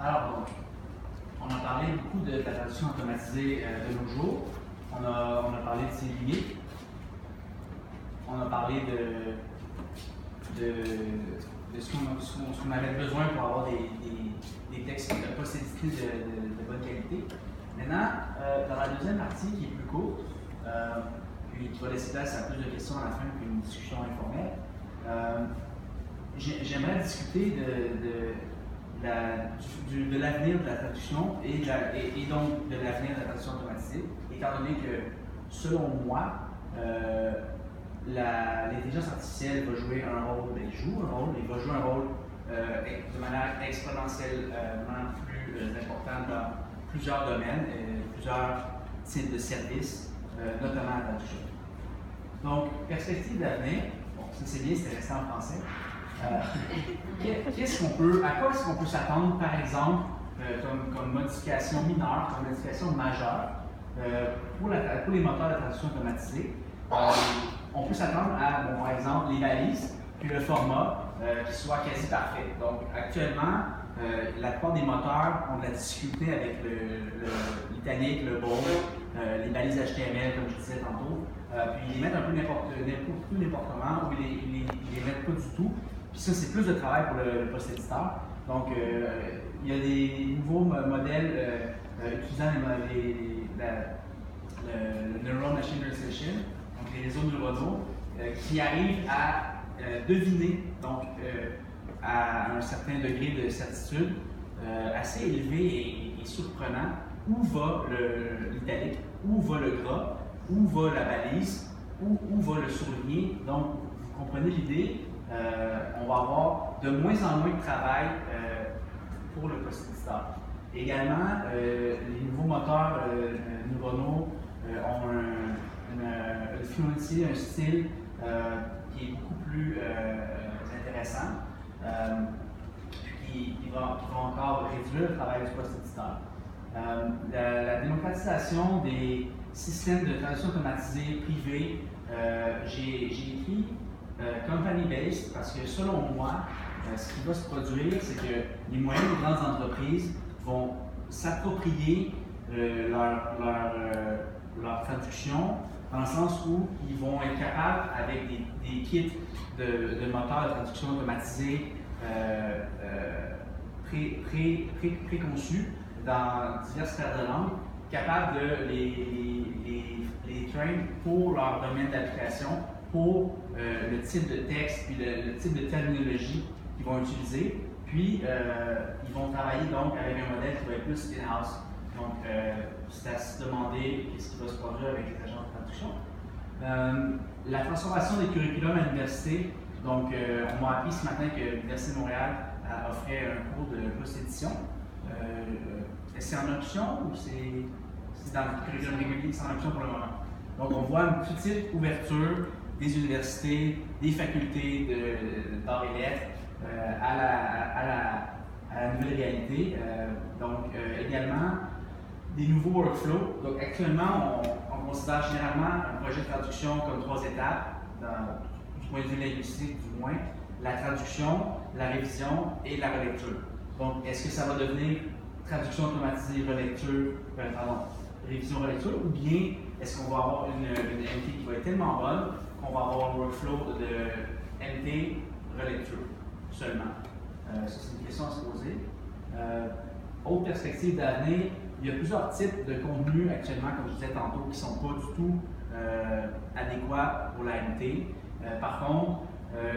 Alors, donc, on a parlé beaucoup de la traduction automatisée de nos jours. On a parlé de ses limites. On a parlé de ce qu'on avait besoin pour avoir des textes de possibilité de bonne qualité. Maintenant, dans la deuxième partie, qui est plus courte, puis qui va laisser place à plus de questions à la fin, puis une discussion informelle, j'aimerais discuter de l'avenir de la traduction et donc de l'avenir de la traduction automatisée, étant donné que, selon moi, l'intelligence artificielle va jouer un rôle, il va jouer un rôle de manière exponentiellement plus importante dans plusieurs domaines, plusieurs types de services, notamment la traduction. Donc, perspective d'avenir, bon, ça c'est bien, c'est resté en français. À quoi est-ce qu'on peut s'attendre, par exemple, comme modification mineure, comme modification majeure pour les moteurs de traduction automatisés? On peut s'attendre à, bon, par exemple, les balises, puis le format qui soit quasi parfait. Donc, actuellement, la plupart des moteurs ont de la difficulté avec l'italique, le bold, les balises HTML, comme je disais tantôt, puis ils les mettent un peu n'importe comment, ou ils les mettent pas du tout. Puis ça, c'est plus de travail pour le post-éditeur. Donc, il y a des nouveaux modèles utilisant le Neural Machine Translation, donc les réseaux neuronaux, qui arrivent à deviner, donc à un certain degré de certitude assez élevé et surprenant, où va l'italique, où va le gras, où va la balise, où va le souligné. Donc, vous comprenez l'idée. On va avoir de moins en moins de travail pour le post-éditeur. Également, les nouveaux moteurs neuronaux ont une fluency, un style qui est beaucoup plus intéressant, qui va encore réduire le travail du post-éditeur. La démocratisation des systèmes de traduction automatisée privés, j'ai écrit company-based, parce que selon moi, ce qui va se produire, c'est que les moyennes et grandes entreprises vont s'approprier leur traduction, dans le sens où ils vont être capables, avec des kits de moteurs de traduction automatisés préconçus dans diverses paires de langues, capables de les train pour leur domaine d'application, pour le type de texte puis le type de terminologie qu'ils vont utiliser. Puis, ils vont travailler donc avec un modèle qui va être plus in-house. Donc, c'est à se demander qu'est-ce qui va se produire avec les agences de traduction. La transformation des curriculums à l'université. Donc, on m'a appris ce matin que l'Université de Montréal offrait un cours de post-édition. Est-ce que c'est en option ou c'est dans le curriculum régulier? C'est en option pour le moment. Donc, on voit une petite ouverture des universités, des facultés d'arts et lettres à la nouvelle réalité. Donc, également, des nouveaux workflows. Donc, actuellement, on considère généralement un projet de traduction comme 3 étapes, du point de vue linguistique du moins: la traduction, la révision et la relecture. Donc, est-ce que ça va devenir traduction automatisée, révision-relecture, ou bien est-ce qu'on va avoir une MT qui va être tellement bonne qu'on va avoir un workflow de MT relecture seulement? Ça, c'est une question à se poser. Autre perspective d'avenir, il y a plusieurs types de contenus actuellement, comme je disais tantôt, qui ne sont pas du tout adéquats pour la MT. Par contre,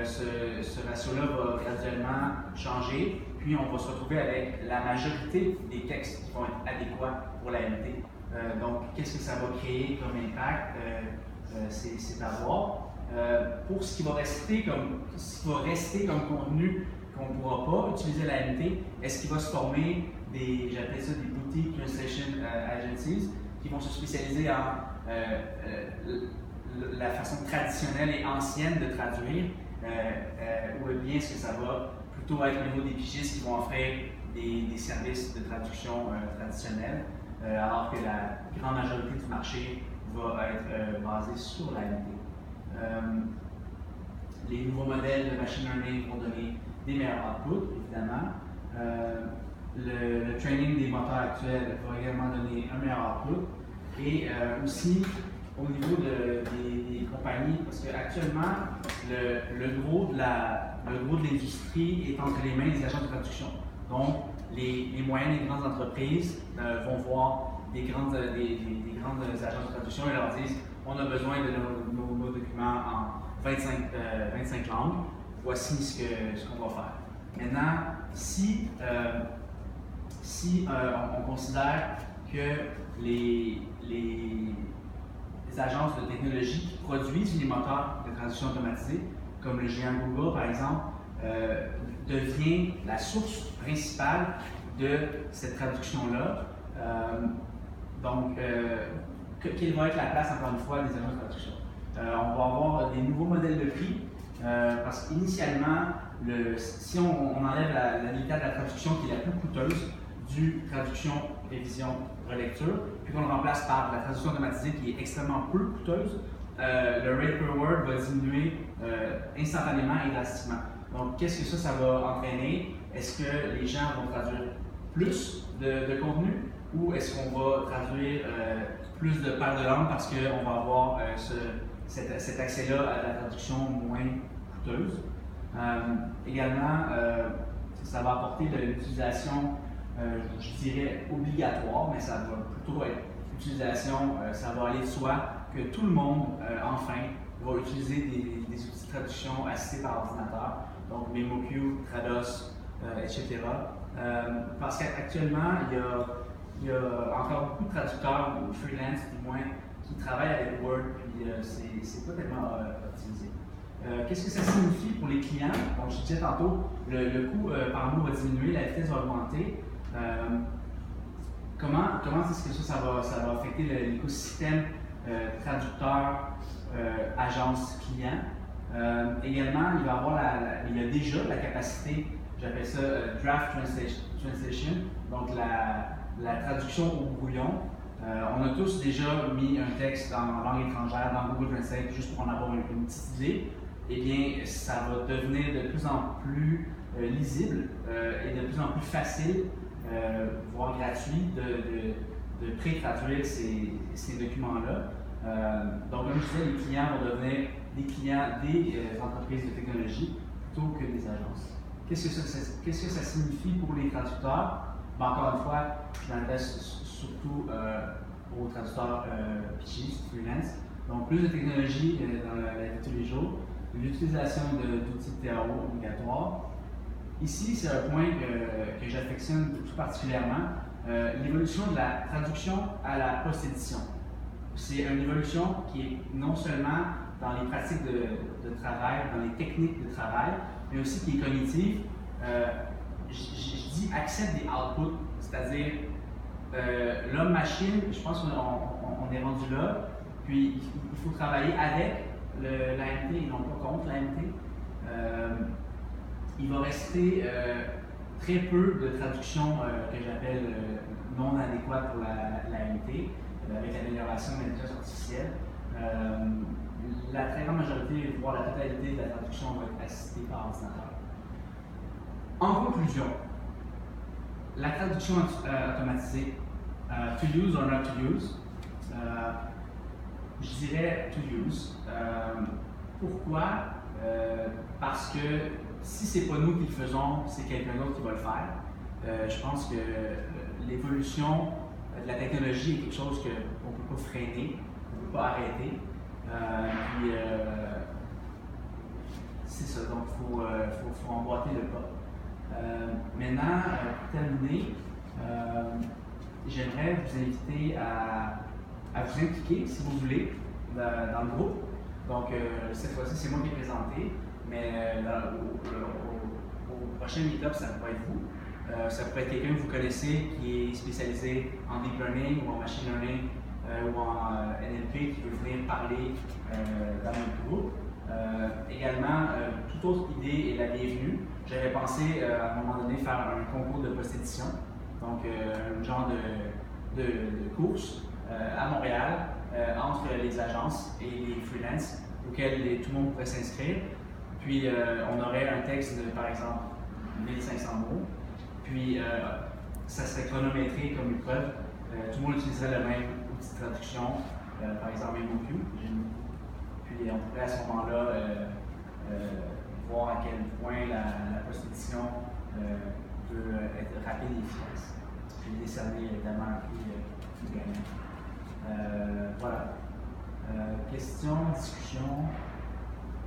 ce ratio-là va graduellement changer, puis on va se retrouver avec la majorité des textes qui vont être adéquats pour la MT. Donc, qu'est-ce que ça va créer comme impact? C'est à voir. Pour ce qui va rester comme contenu qu'on ne pourra pas utiliser la MT, est-ce qu'il va se former j'appelle ça des boutique translation agencies, qui vont se spécialiser en la façon traditionnelle et ancienne de traduire, ou bien est-ce que ça va plutôt être au niveau des pigistes qui vont offrir des services de traduction traditionnels, alors que la grande majorité du marché va être basée sur la MT. Les nouveaux modèles de machine learning vont donner des meilleurs outputs, évidemment. le training des moteurs actuels va également donner un meilleur output. Et aussi, au niveau des compagnies, parce qu'actuellement, le gros de l'industrie est entre les mains des agences de traduction. Donc, les moyennes et grandes entreprises vont voir des grandes agences de traduction et leur disent on a besoin de nos documents en 25 langues, voici ce qu'on va faire. Maintenant, si on considère que les agences de technologie qui produisent les moteurs de traduction automatisée, comme le géant Google par exemple, devient la source principale de cette traduction-là. Donc, quelle va être la place, encore une fois, des agences de traduction? On va avoir des nouveaux modèles de prix, parce qu'initialement, si on enlève la unité de la traduction qui est la plus coûteuse, du traduction, révision, relecture, puis qu'on le remplace par la traduction automatisée qui est extrêmement peu coûteuse, le rate per word va diminuer instantanément et drastiquement. Donc, qu'est-ce que ça va entraîner? Est-ce que les gens vont traduire plus de contenu ou est-ce qu'on va traduire plus de paires de langues parce qu'on va avoir cet accès-là à la traduction moins coûteuse? Également, ça va apporter de l'utilisation, je dirais obligatoire, mais ça va plutôt être l'utilisation, ça va aller de soi que tout le monde, enfin, va utiliser des outils de traduction assistés par ordinateur, donc MemoQ, Trados, etc. Parce qu'actuellement, il y a encore beaucoup de traducteurs ou freelance, du moins, qui travaillent avec Word, puis c'est pas tellement optimisé. Qu'est-ce que ça signifie pour les clients? Donc, je disais tantôt, le coût par mot va diminuer, la vitesse va augmenter. Comment est-ce que ça va affecter l'écosystème traducteur, agence, client? Également, il y a déjà la capacité, j'appelle ça draft translation, donc la traduction au brouillon. On a tous déjà mis un texte en langue étrangère dans Google Translate juste pour en avoir une petite idée. Eh bien, ça va devenir de plus en plus lisible et de plus en plus facile, voire gratuit, de pré-traduire ces documents-là. Donc, comme je disais, les clients vont devenir des clients des entreprises de technologie plutôt que des agences. Qu'est-ce que ça signifie pour les traducteurs? Ben, encore une fois, je m'adresse surtout aux traducteurs pigistes, freelance. Donc, plus de technologie dans la vie de tous les jours, l'utilisation d'outils de TAO obligatoires. Ici, c'est un point que j'affectionne tout particulièrement, l'évolution de la traduction à la post-édition. C'est une évolution qui est non seulement dans les pratiques de travail, dans les techniques de travail, mais aussi qui est cognitive. Je dis accepte des outputs, c'est-à-dire l'homme-machine, je pense qu'on est rendu là, puis il faut travailler avec l'AMT et non pas contre l'AMT. Il va rester très peu de traductions que j'appelle non adéquates pour l'AMT, avec l'amélioration de l'intelligence artificielle. La très grande majorité, voire la totalité de la traduction va être assistée par ordinateur. En conclusion, la traduction automatisée, to use or not to use, je dirais to use. Pourquoi? Parce que si ce n'est pas nous qui le faisons, c'est quelqu'un d'autre qui va le faire. Je pense que l'évolution de la technologie est quelque chose qu'on ne peut pas freiner, qu'on ne peut pas arrêter. C'est ça, donc il faut emboîter le pas. Maintenant, pour terminer, j'aimerais vous inviter à vous impliquer, si vous voulez, dans le groupe. Donc, cette fois-ci, c'est moi qui ai présenté, mais au prochain meet-up, ça pourrait être vous. Ça pourrait être quelqu'un que vous connaissez qui est spécialisé en deep learning ou en machine learning ou en NLP qui veut venir parler dans notre groupe. Également, toute autre idée est la bienvenue. J'avais pensé à un moment donné faire un concours de post-édition, donc un genre de course à Montréal entre les agences et les freelances auxquels tout le monde pourrait s'inscrire. Puis on aurait un texte de, par exemple, 1500 mots. Puis ça serait chronométré comme épreuve. Tout le monde utiliserait le même outil de traduction, par exemple MOQ. Puis on pourrait à ce moment-là voir à quel point la post-édition peut être rapide et efficace. Puis décerner évidemment un prix gagnant. Voilà. Questions, discussions.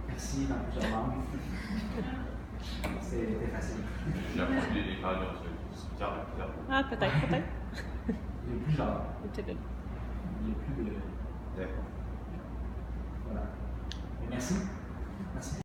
Merci dans plusieurs langues. C'était facile. J'ai appris les pages ensuite. Ah, peut-être. Il n'y a plus genre. Peut-être. Il n'y a plus de. D'accord. Voilà. Et merci. Merci.